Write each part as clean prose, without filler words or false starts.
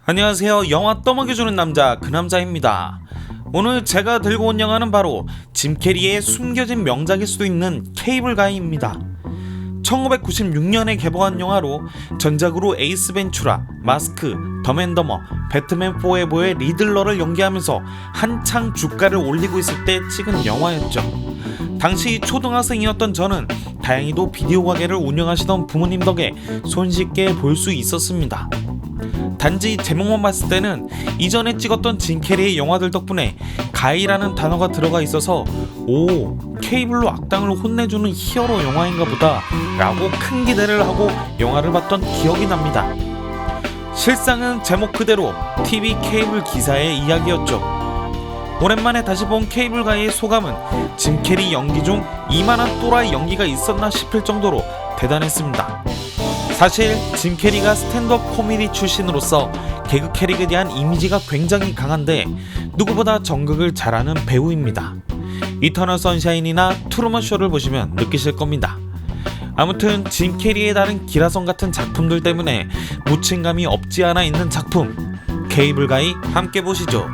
안녕하세요. 영화 떠먹여주는 남자 그남자입니다. 오늘 제가 들고 온 영화는 바로 짐 캐리의 숨겨진 명작일 수도 있는 케이블 가이입니다. 1996년에 개봉한 영화로 전작으로 에이스 벤츄라, 마스크, 덤앤더머, 배트맨 포에버의 리들러를 연기하면서 한창 주가를 올리고 있을 때 찍은 영화였죠. 당시 초등학생이었던 저는 다행히도 비디오 가게를 운영하시던 부모님 덕에 손쉽게 볼 수 있었습니다. 단지 제목만 봤을 때는 이전에 찍었던 짐 캐리의 영화들 덕분에 가이라는 단어가 들어가 있어서 케이블로 악당을 혼내주는 히어로 영화인가 보다 라고 큰 기대를 하고 영화를 봤던 기억이 납니다. 실상은 제목 그대로 TV 케이블 기사의 이야기였죠. 오랜만에 다시 본 케이블 가이의 소감은 짐 캐리 연기 중 이만한 또라이 연기가 있었나 싶을 정도로 대단했습니다. 사실 짐 캐리가 스탠드업 코미디 출신으로서 개그 캐릭에 대한 이미지가 굉장히 강한데 누구보다 전극을 잘하는 배우입니다. 이터널 선샤인이나 트루먼 쇼를 보시면 느끼실 겁니다. 아무튼 짐 캐리의 다른 기라성 같은 작품들 때문에 묻힌감이 없지 않아 있는 작품 케이블 가이 함께 보시죠.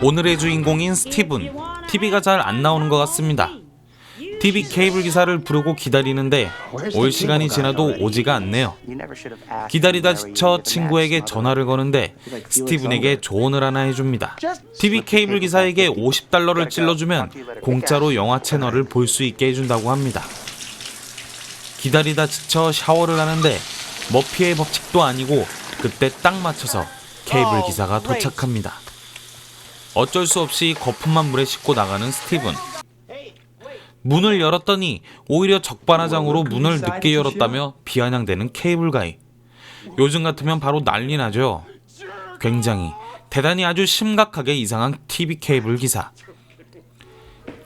오늘의 주인공인 스티븐, TV가 잘 안 나오는 것 같습니다. TV 케이블 기사를 부르고 기다리는데 올 시간이 지나도 오지가 않네요. 기다리다 지쳐 친구에게 전화를 거는데 스티븐에게 조언을 하나 해줍니다. TV 케이블 기사에게 $50를 찔러주면 공짜로 영화 채널을 볼 수 있게 해준다고 합니다. 기다리다 지쳐 샤워를 하는데 머피의 법칙도 아니고 그때 딱 맞춰서 케이블 기사가 도착합니다. 어쩔 수 없이 거품만 물에 씻고 나가는 스티븐. 문을 열었더니 오히려 적반하장으로 문을 늦게 열었다며 비아냥대는 케이블 가이. 요즘 같으면 바로 난리 나죠. 굉장히 대단히 아주 심각하게 이상한 TV 케이블 기사.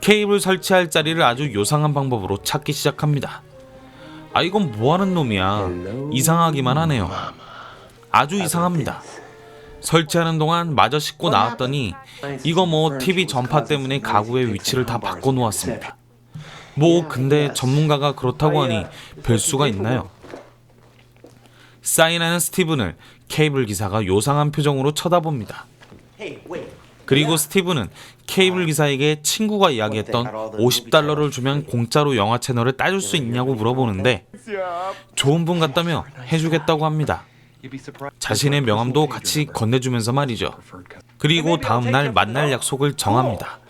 케이블 설치할 자리를 아주 요상한 방법으로 찾기 시작합니다. 이건 뭐하는 놈이야. 이상하기만 하네요. 아주 이상합니다. 설치하는 동안 마저 씻고 나왔더니 이거 TV 전파 때문에 가구의 위치를 다 바꿔놓았습니다. 근데 전문가가 그렇다고 하니 별 수가 있나요? 사인하는 스티븐을 케이블 기사가 요상한 표정으로 쳐다봅니다. 그리고 스티븐은 케이블 기사에게 친구가 이야기했던 $50를 주면 공짜로 영화 채널을 따줄 수 있냐고 물어보는데 좋은 분 같다며 해주겠다고 합니다. 자신의 명함도 같이 건네주면서 말이죠. 그리고 다음날 만날 약속을 정합니다.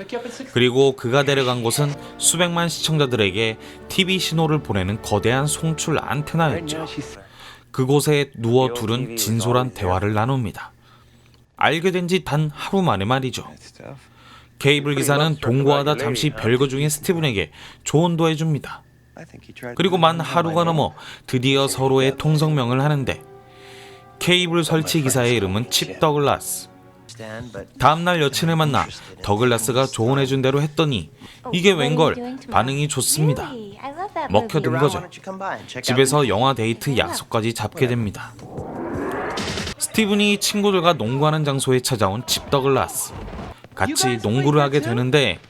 그리고 그가 데려간 곳은 수백만 시청자들에게 TV 신호를 보내는 거대한 송출 안테나였죠. 그곳에 누워 둘은 진솔한 대화를 나눕니다. 알게 된 지 단 하루 만에 말이죠. 케이블 기사는 동거하다 잠시 별거 중인 스티븐에게 조언도 해줍니다. 그리고 만 하루가 넘어 드디어 서로의 통성명을 하는데 케이블 설치 기사의 이름은 칩 더글라스. 다음날 여친을 만나 더글라스가 조언해준 대로 했더니 이게 웬걸 반응이 좋습니다. 먹혀든 거죠. 집에서 영화 데이트 약속까지 잡게 됩니다. 스티븐이 친구들과 농구하는 장소에 찾아온 칩 더글라스. 같이 농구를 하게 되는데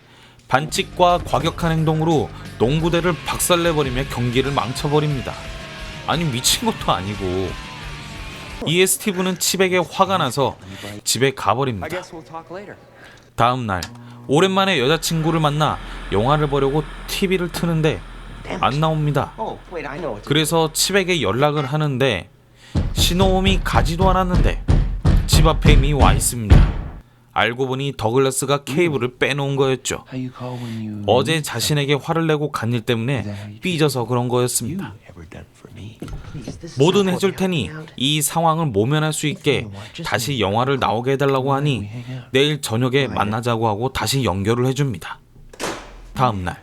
반칙과 과격한 행동으로 농구대를 박살내버리며 경기를 망쳐버립니다. 아니 미친 것도 아니고. 이에 스티븐은 칩에게 화가 나서 집에 가버립니다. 다음날 오랜만에 여자친구를 만나 영화를 보려고 TV를 트는데 안 나옵니다. 그래서 칩에게 연락을 하는데 신호음이 가지도 않았는데 집 앞에 이미 와 있습니다. 알고 보니 더글라스가 케이블을 빼놓은 거였죠. 어제 자신에게 화를 내고 간 일 때문에 삐져서 그런 거였습니다. 뭐든 해줄 테니 이 상황을 모면할 수 있게 다시 영화를 나오게 해달라고 하니 내일 저녁에 만나자고 하고 다시 연결을 해줍니다. 다음날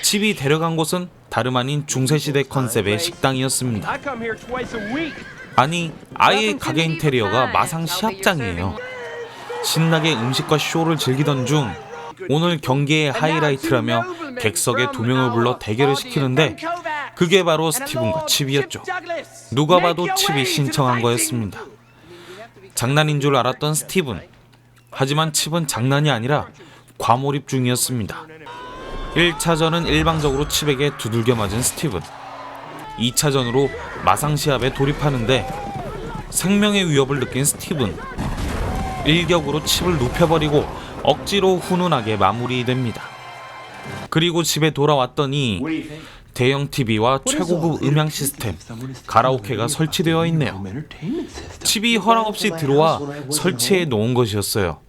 칩이 데려간 곳은 다름 아닌 중세시대 컨셉의 식당이었습니다. 아니 아예 가게 인테리어가 마상 시합장이에요. 신나게 음식과 쇼를 즐기던 중 오늘 경기의 하이라이트라며 객석에 두 명을 불러 대결을 시키는데 그게 바로 스티븐과 칩이었죠. 누가 봐도 칩이 신청한 거였습니다. 장난인 줄 알았던 스티븐. 하지만 칩은 장난이 아니라 과몰입 중이었습니다. 1차전은 일방적으로 칩에게 두들겨 맞은 스티븐. 2차전으로 마상시합에 돌입하는데 생명의 위협을 느낀 스티븐. 일격으로 칩을 눕혀버리고 억지로 훈훈하게 마무리됩니다. 그리고 집에 돌아왔더니 대형 TV와 최고급 음향 시스템, 가라오케가 설치되어 있네요. 칩이 허락 없이 들어와 설치해 놓은 것이었어요.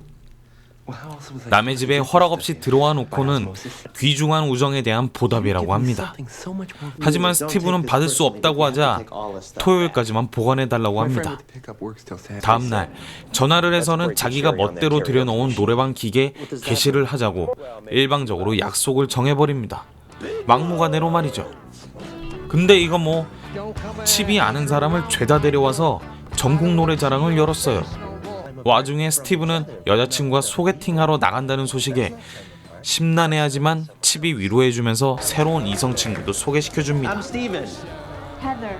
남의 집에 허락 없이 들어와 놓고는 귀중한 우정에 대한 보답이라고 합니다. 하지만 스티브는 받을 수 없다고 하자 토요일까지만 보관해달라고 합니다. 다음날 전화를 해서는 자기가 멋대로 들여놓은 노래방 기계 개시를 하자고 일방적으로 약속을 정해버립니다. 막무가내로 말이죠. 근데 이거 뭐 칩이 아는 사람을 죄다 데려와서 전국 노래자랑을 열었어요. 와중에 스티브는 여자친구가 소개팅하러 나간다는 소식에 심란해하지만 칩이 위로해주면서 새로운 이성 친구도 소개시켜줍니다.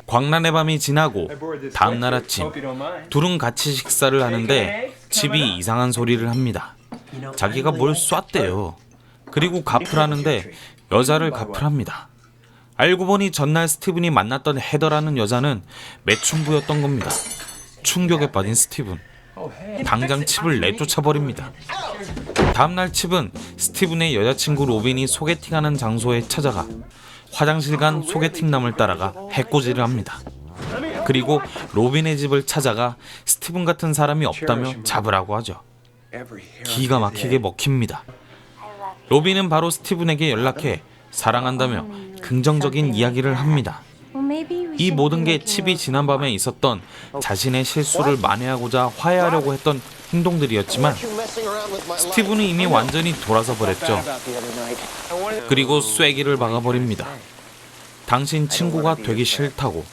광란의 밤이 지나고 다음날 아침 둘은 같이 식사를 하는데 칩이 이상한 소리를 합니다. 자기가 뭘 쐈대요. 그리고 갚으라는데 여자를 갚으랍니다. 알고 보니 전날 스티븐이 만났던 헤더라는 여자는 매춘부였던 겁니다. 충격에 빠진 스티븐. 당장 칩을 내쫓아버립니다. 다음날 칩은 스티븐의 여자친구 로빈이 소개팅하는 장소에 찾아가 화장실 간 소개팅남을 따라가 해코지를 합니다. 그리고 로빈의 집을 찾아가 스티븐 같은 사람이 없다며 잡으라고 하죠. 기가 막히게 먹힙니다. 로빈은 바로 스티븐에게 연락해 사랑한다며 긍정적인 이야기를 합니다. 이 모든 게 칩이 지난밤에 있었던 자신의 실수를 만회하고자 화해하려고 했던 행동들이었지만 스티븐은 이미 완전히 돌아서 버렸죠. 그리고 쐐기를 박아버립니다. 당신 친구가 되기 싫다고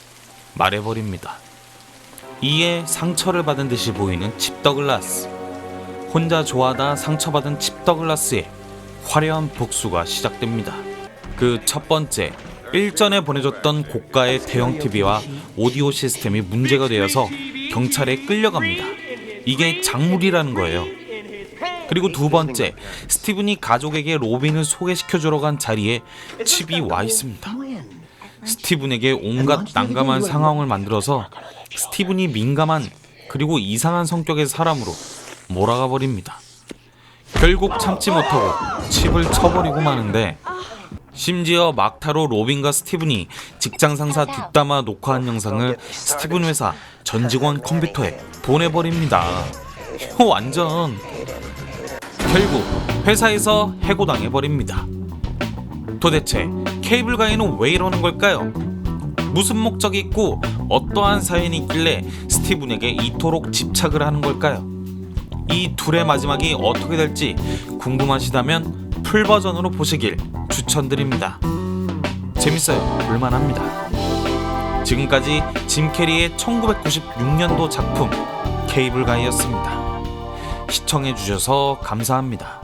말해버립니다. 이에 상처를 받은 듯이 보이는 칩 더글라스. 혼자 좋아하다 상처받은 칩 더글라스의 화려한 복수가 시작됩니다. 그 첫 번째, 일전에 보내줬던 고가의 대형 TV와 오디오 시스템이 문제가 되어서 경찰에 끌려갑니다. 이게 작물이라는 거예요. 그리고 두 번째, 스티븐이 가족에게 로빈을 소개시켜주러 간 자리에 칩이 와 있습니다. 스티븐에게 온갖 난감한 상황을 만들어서 스티븐이 민감한 그리고 이상한 성격의 사람으로 몰아가 버립니다. 결국 참지 못하고 칩을 쳐버리고 마는데 심지어 막타로 로빈과 스티븐이 직장 상사 뒷담화 녹화한 영상을 스티븐 회사 전 직원 컴퓨터에 보내버립니다. 완전. 결국 회사에서 해고당해버립니다. 도대체 케이블 가이는 왜 이러는 걸까요? 무슨 목적이 있고 어떠한 사연이 있길래 스티븐에게 이토록 집착을 하는 걸까요? 이 둘의 마지막이 어떻게 될지 궁금하시다면 풀버전으로 보시길 추천드립니다. 재밌어요. 볼만합니다. 지금까지 짐 캐리의 1996년도 작품 케이블 가이였습니다. 시청해주셔서 감사합니다.